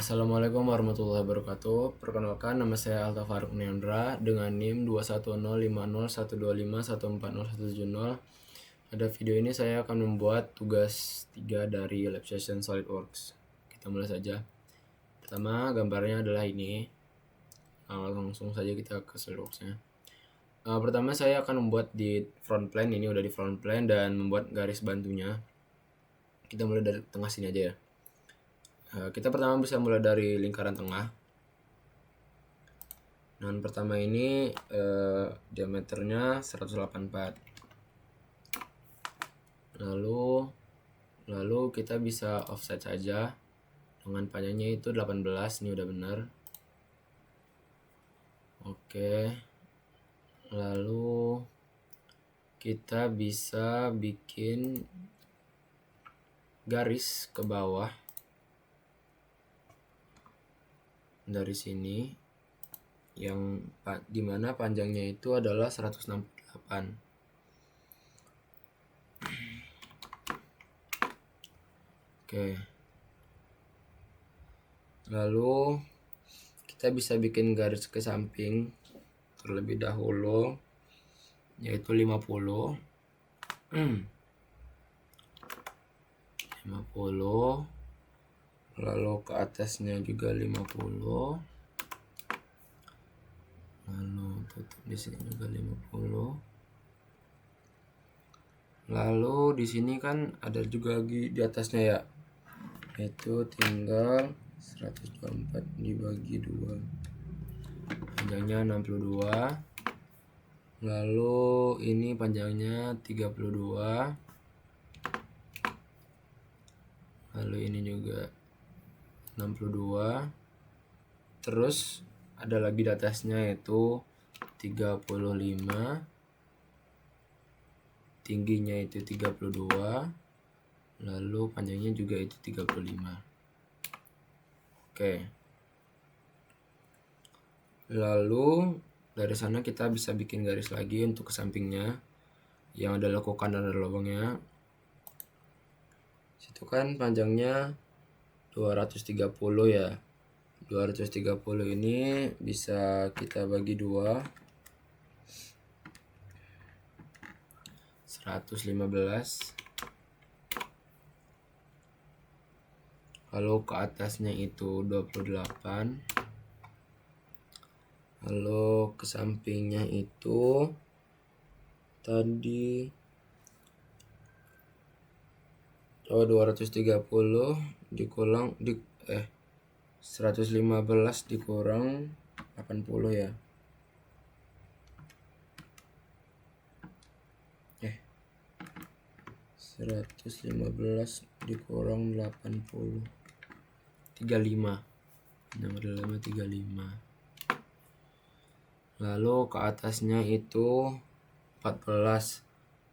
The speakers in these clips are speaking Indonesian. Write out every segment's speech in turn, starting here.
Assalamualaikum warahmatullahi wabarakatuh. Perkenalkan, nama saya Alta Faruk Neandra dengan NIM 2105012514070. Pada video ini saya akan membuat tugas 3 dari lab session SolidWorks. Kita mulai saja. Pertama, gambarnya adalah ini. Langsung saja kita ke SolidWorks-nya. Pertama saya akan membuat di front plane. Ini udah di front plane dan membuat garis bantunya. Kita mulai dari tengah sini aja ya. Kita pertama bisa mulai dari lingkaran tengah. Dan pertama ini diameternya 184. Lalu kita bisa offset saja dengan panjangnya itu 18. Ini udah benar. Oke. Lalu kita bisa bikin garis ke bawah dari sini yang dimana panjangnya itu adalah 168. Oke. Lalu kita bisa bikin garis ke samping terlebih dahulu, yaitu 50. 50. Lalu ke atasnya juga 50. Lalu tutup di sini juga 50. Lalu di sini kan ada juga di atasnya ya, yaitu tinggal 124 dibagi 2, panjangnya 62. Lalu ini panjangnya 32. Lalu ini juga 62. Terus ada lagi di atasnya yaitu 35. Tingginya itu 32. Lalu panjangnya juga itu 35. Oke. Lalu dari sana kita bisa bikin garis lagi untuk ke sampingnya yang ada lekukan dan ada lubangnya. Situ kan panjangnya 230 ya. 230 ini bisa kita bagi 2. 115. Lalu ke atasnya itu 28. Lalu ke sampingnya itu tadi 230 dikurang 115 dikurang 80 ya. 115 dikurang 80, 35. Nomor 35. Lalu ke atasnya itu 14.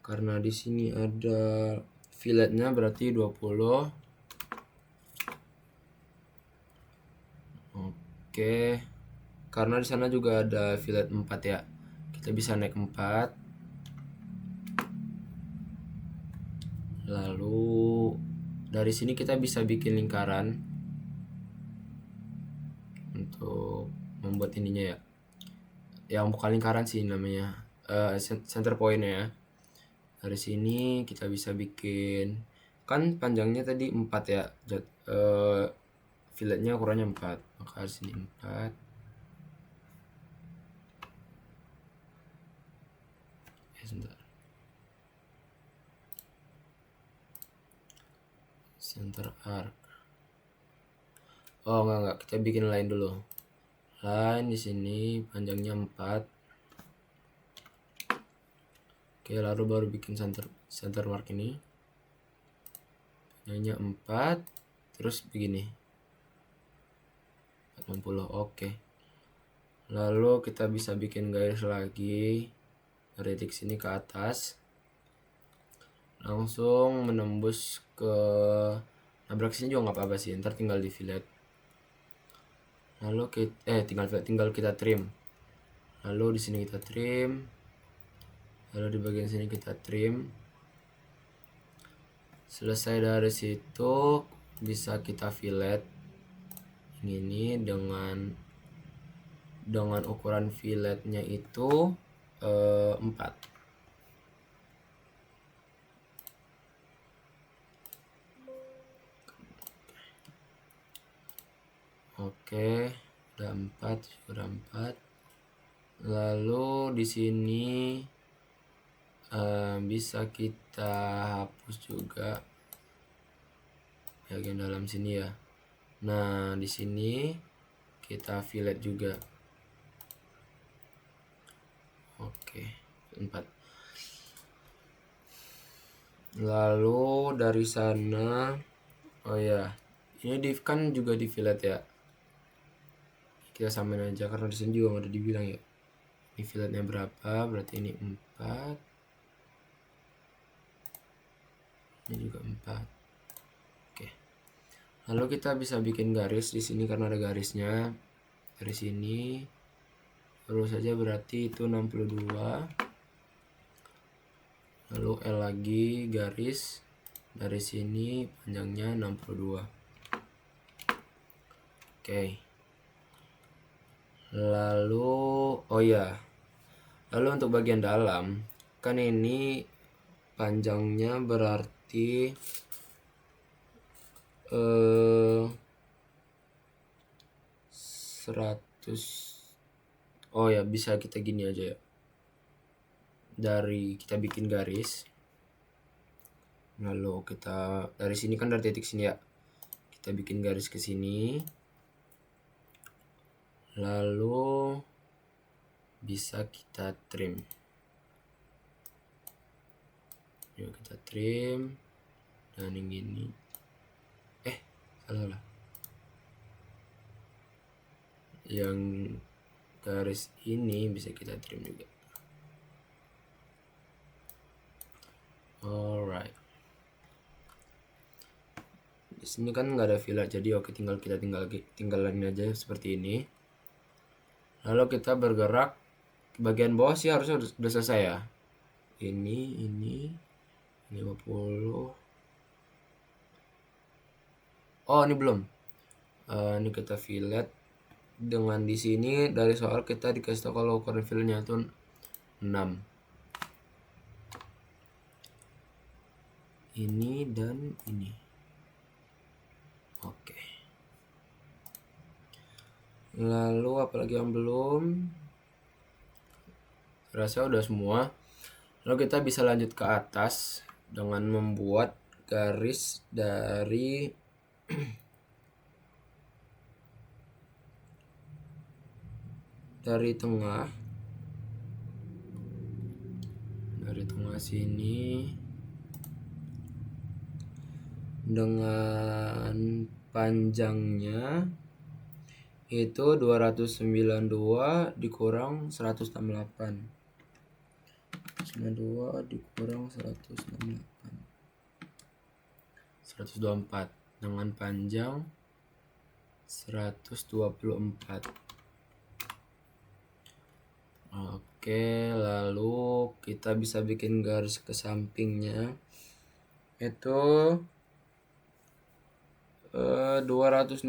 Karena di sini ada filletnya berarti 20. Oke. Karena di sana juga ada fillet 4 ya. Kita bisa naik 4. Lalu dari sini kita bisa bikin lingkaran untuk membuat ininya ya. Yang bukan lingkaran sih namanya, center point ya. Dari sini kita bisa bikin, kan panjangnya tadi 4 ya, filletnya ukurannya 4, maka di sini 4. Sebentar. Center arc. Oh enggak, kita bikin line dulu. Line di sini panjangnya 4. Oke, lalu baru bikin center mark ini. Panjangnya 4, terus begini. 40. Oke. Lalu kita bisa bikin garis lagi dari titik sini ke atas. Langsung menembus ke nabrak sini juga nggak apa-apa sih, ntar tinggal di fillet. Lalu tinggal kita trim. Lalu di sini kita trim. Lalu di bagian sini kita trim. Selesai dari situ bisa kita fillet ini dengan ukuran filletnya itu 4. Oke, sudah 4. Lalu di sini bisa kita hapus juga bagian dalam sini ya. Nah, di sini kita fillet juga. Oke, 4. Lalu dari sana, oh ya, ini kan juga di fillet ya. Kita samain aja karena di sini juga nggak ada dibilang ya. Ini filletnya berapa? Berarti ini 4. Ini juga 4. Oke. Lalu kita bisa bikin garis di sini karena ada garisnya. Dari sini terus saja berarti itu 62. Lalu L lagi garis dari sini panjangnya 62. Oke. Lalu oh ya. Lalu untuk bagian dalam kan ini panjangnya berarti 100. Oh ya, bisa kita gini aja ya. Dari kita bikin garis. Lalu kita dari sini kan dari titik sini ya. Kita bikin garis ke sini. Lalu bisa kita trim. Yuk kita trim dan yang gini. Salah. Yang garis ini bisa kita trim juga. Alright. Di sini kan nggak ada fillet, jadi oke kita tinggalin aja seperti ini. Lalu kita bergerak bagian bawah sih harusnya udah selesai ya. Ini 50. Oh, ini belum. Ini kita fillet dengan di sini dari soal kita dikasih tahu kalau ukuran filletnya itu 6. Ini dan ini. Oke. Lalu apalagi yang belum? Rasa udah semua. Lalu kita bisa lanjut ke atas dengan membuat garis dari tengah. Dari tengah sini dengan panjangnya itu 292 dikurang 168. 92 dikurang 168. 124 dengan panjang 124. Oke, lalu kita bisa bikin garis ke sampingnya itu 260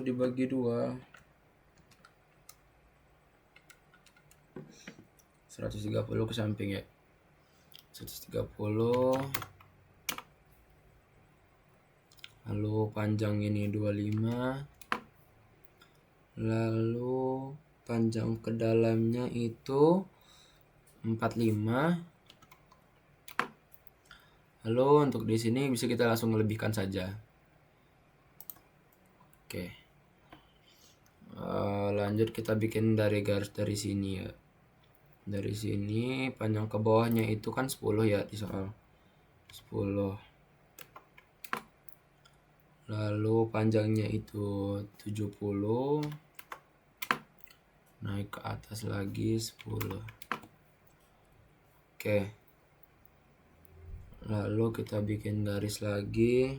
dibagi 2. 130 ke samping ya. 130. Lalu panjang ini 25. Lalu panjang ke dalamnya itu 45. Lalu untuk di sini bisa kita langsung melebihkan saja. Oke. Lanjut kita bikin dari garis dari sini ya. Dari sini panjang ke bawahnya itu kan 10 ya di soal. 10. Lalu panjangnya itu 70. Naik ke atas lagi 10. Oke. Lalu kita bikin garis lagi.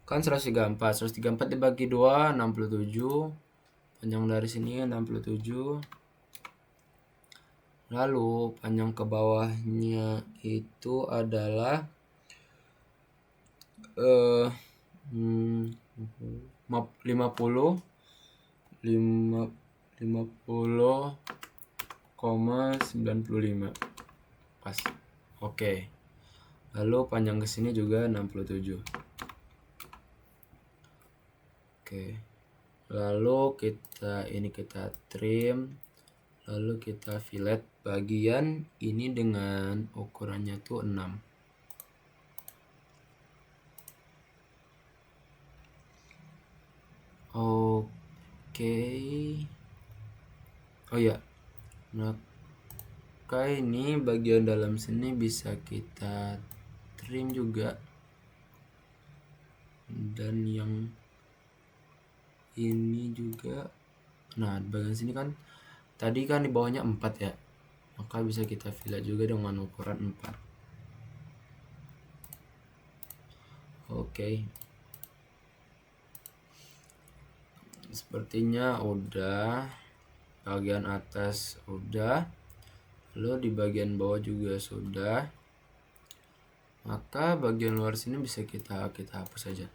Kan 134. 134 dibagi 2 67. Panjang dari sini 67. Lalu panjang ke bawahnya itu adalah 50,95 pas. Oke. Lalu panjang ke sini juga 67. Oke. Lalu kita trim, lalu kita fillet bagian ini dengan ukurannya tuh 6. Oke. Oh ya, maka ini bagian dalam sini bisa kita trim juga, dan yang ini juga. Nah, bagian sini kan tadi kan di bawahnya 4 ya, maka bisa kita fillet juga dengan ukuran 4. Oke. Sepertinya udah. Bagian atas udah, lalu di bagian bawah juga sudah, maka bagian luar sini bisa kita hapus saja.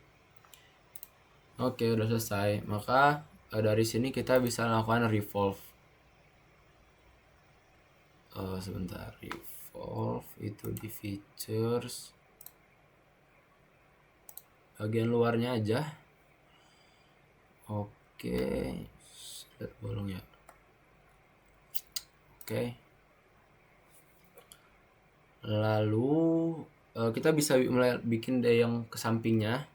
Oke, udah selesai. Maka dari sini kita bisa lakukan revolve. Sebentar, revolve itu di features, bagian luarnya aja. Oke, lihat bolong ya. Oke. Lalu kita bisa mulai bikin deh yang ke sampingnya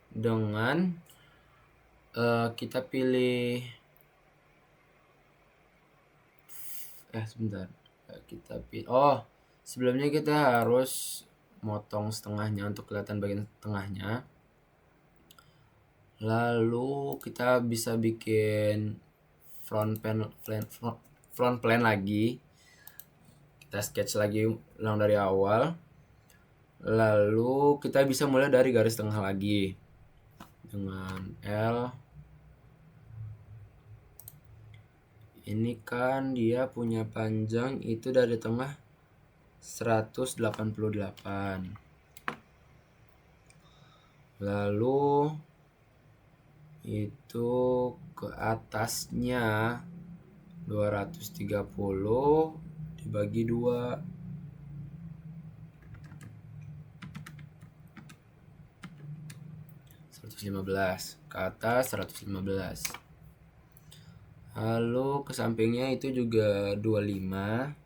dengan kita pilih sebentar. Kita pilih sebelumnya kita harus motong setengahnya untuk kelihatan bagian tengahnya. Lalu kita bisa bikin front plan lagi. Kita sketch lagi ulang dari awal. Lalu kita bisa mulai dari garis tengah lagi dengan L. Ini kan dia punya panjang itu dari tengah 188. Lalu itu ke atasnya 230 dibagi 2. Ke atas 115. Lalu ke sampingnya itu juga 25.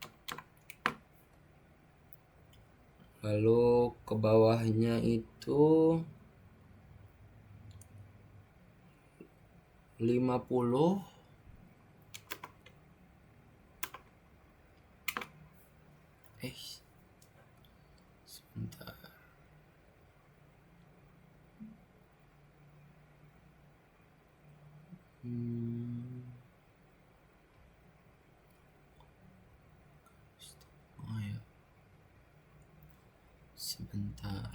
Lalu ke bawahnya itu 50. Sebentar. Ya. Sebentar.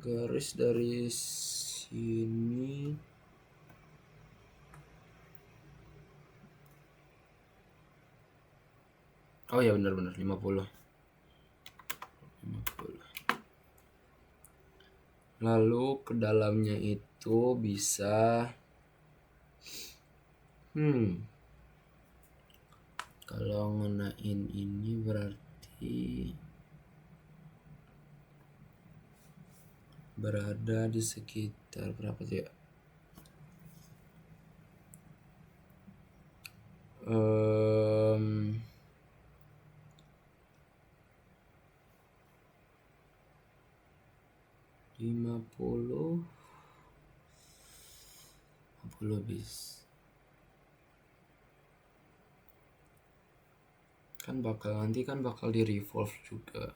Garis dari sini ya benar-benar 50. Lalu ke dalamnya itu bisa kalau ngenain ini berarti berada di sekitar berapa tuh ya? 50 bis. Nanti bakal di revolve juga.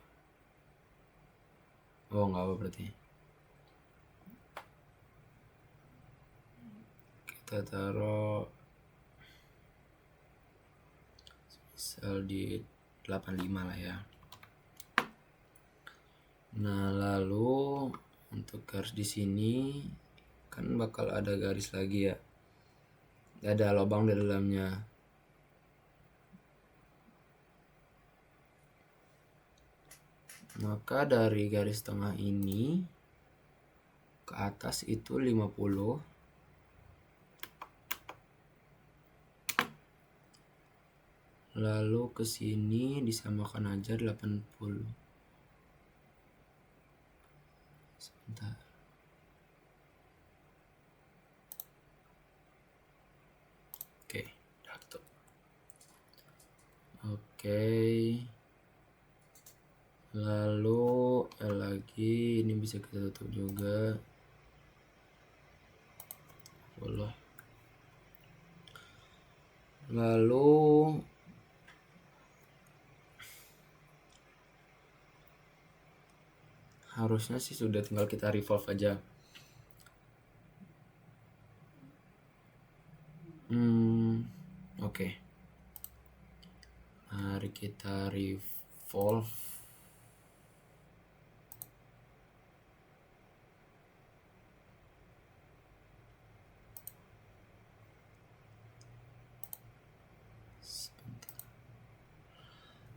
Nggak apa berarti. Kita taruh misal di 85 lah ya. Nah, lalu untuk garis di sini kan bakal ada garis lagi ya. Ada lubang di dalamnya. Maka dari garis tengah ini ke atas itu 50. Lalu ke sini disamakan aja 80. Sebentar. Oke, udah tutup. Oke. Lalu lagi ini bisa kita tutup juga. Boleh. Lalu harusnya sih sudah tinggal kita revolve aja. Oke. Mari kita revolve.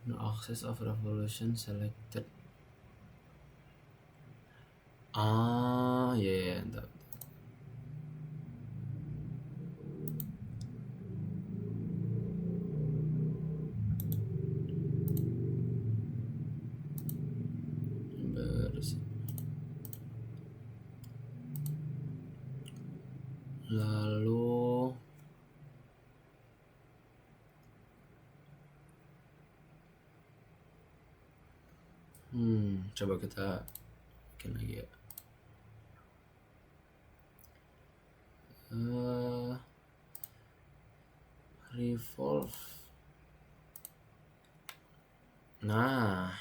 No access of revolution selected. Ya, entar. Lalu coba kita bikin lagi ya. Revolve. Nah,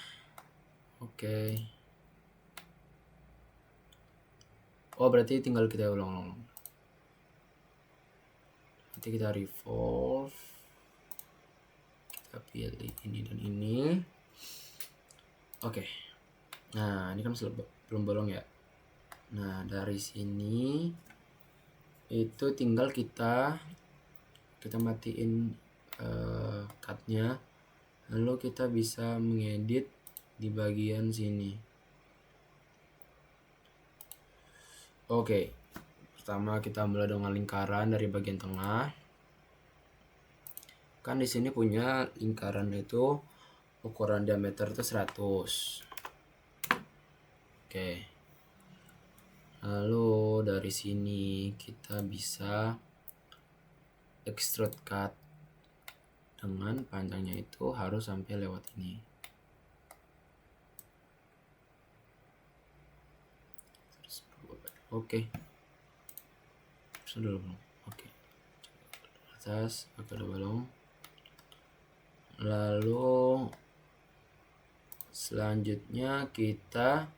oke. Oh, berarti tinggal kita ulang-ulang. Nanti kita revolve. Kita pilih ini dan ini. Oke. Nah, ini kan belum bolong ya. Nah, dari sini itu tinggal kita matiin cutnya, lalu kita bisa mengedit di bagian sini. Oke, pertama kita mulai dengan lingkaran dari bagian tengah. Kan di sini punya lingkaran itu ukuran diameter itu 100. Oke. Lalu dari sini kita bisa extrude cut dengan panjangnya itu harus sampai lewat ini. Oke. Sudah belum? Oke. Atas, oke udah belum. Lalu selanjutnya kita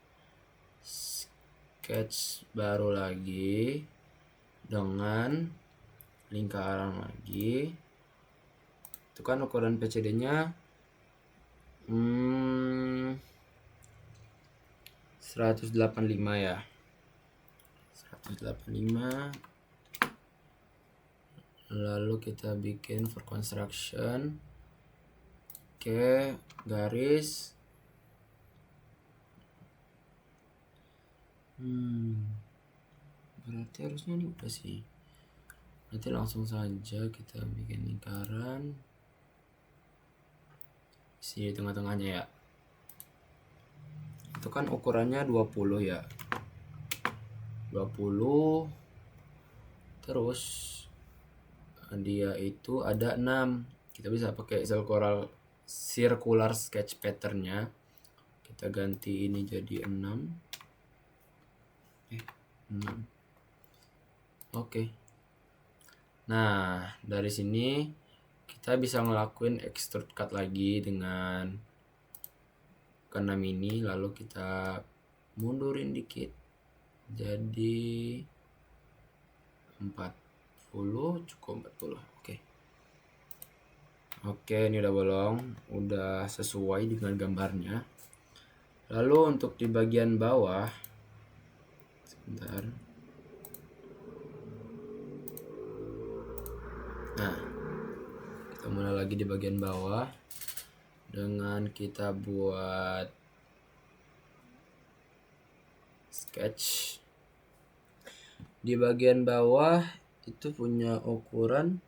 sketch baru lagi dengan lingkaran lagi. Itu kan ukuran PCD nya 185 ya, 185. Lalu kita bikin for construction. Oke, garis. Berarti harusnya ini udah sih. Nanti langsung saja kita bikin lingkaran di tengah-tengahnya ya. Itu kan ukurannya 20 ya. 20. Terus dia itu ada 6. Kita bisa pakai circular sketch patternnya. Kita ganti ini jadi 6. 6. Oke. Nah, dari sini kita bisa ngelakuin extrude cut lagi dengan ke-6 ini, lalu kita mundurin dikit jadi 40, cukup 40. Oke, ini udah bolong, udah sesuai dengan gambarnya. Lalu untuk di bagian bawah, sebentar. Nah, kita mulai lagi di bagian bawah dengan kita buat sketch. Di bagian bawah itu punya ukuran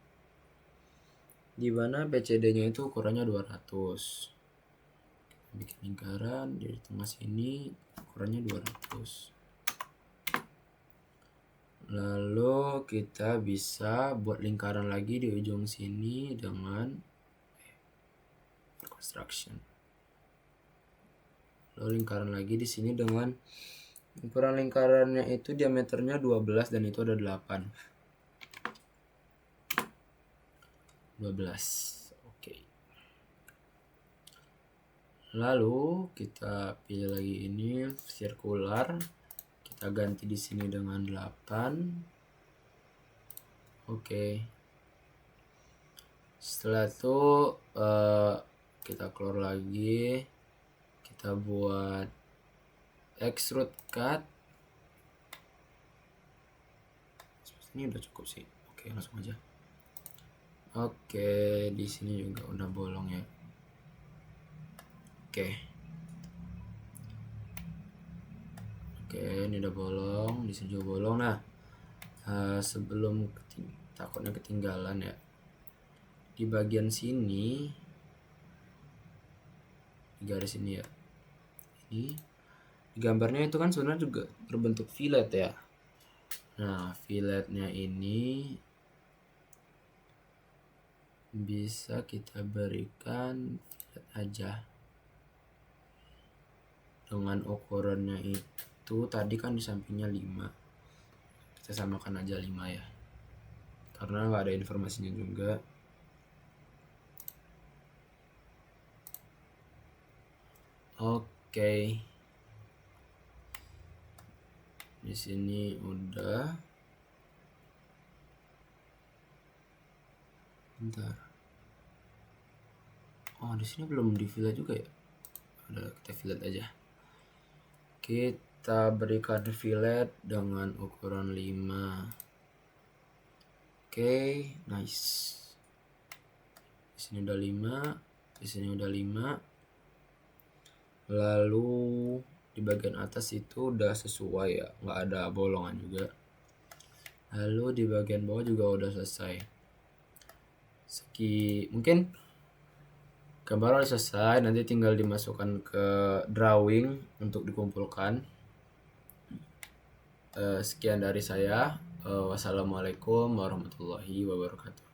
di mana BCD-nya itu ukurannya 200. Bikin lingkaran di tengah sini, ukurannya 200. Lalu kita bisa buat lingkaran lagi di ujung sini dengan construction. Lalu lingkaran lagi di sini dengan ukuran lingkarannya itu diameternya 12 dan itu ada 8. 12. Oke. Lalu kita pilih lagi ini circular. Kita ganti di sini dengan 8. Oke. Setelah itu kita keluar lagi. Kita buat extrude cut. Ini udah cukup sih. Oke, langsung aja. Oke, di sini juga udah bolong ya. Oke, ini udah bolong, di sini juga bolong. Nah, sebelum takutnya ketinggalan ya, di bagian sini, di garis ini ya, ini gambarnya itu kan sebenarnya juga berbentuk fillet ya. Nah, filletnya ini bisa kita berikan fillet aja dengan ukurannya itu tadi kan di sampingnya 5, kita samakan aja 5 ya, karena nggak ada informasinya juga. Oke, di sini udah. Bentar. Oh, di sini belum di fillet juga ya. Udah, kita fillet aja. Kita berikan fillet dengan ukuran 5. Oke, nice. Di sini udah 5, di sini udah 5. Lalu di bagian atas itu udah sesuai ya, nggak ada bolongan juga. Lalu di bagian bawah juga udah selesai. Mungkin gambar udah selesai, nanti tinggal dimasukkan ke drawing untuk dikumpulkan. Sekian dari saya. Wassalamualaikum warahmatullahi wabarakatuh.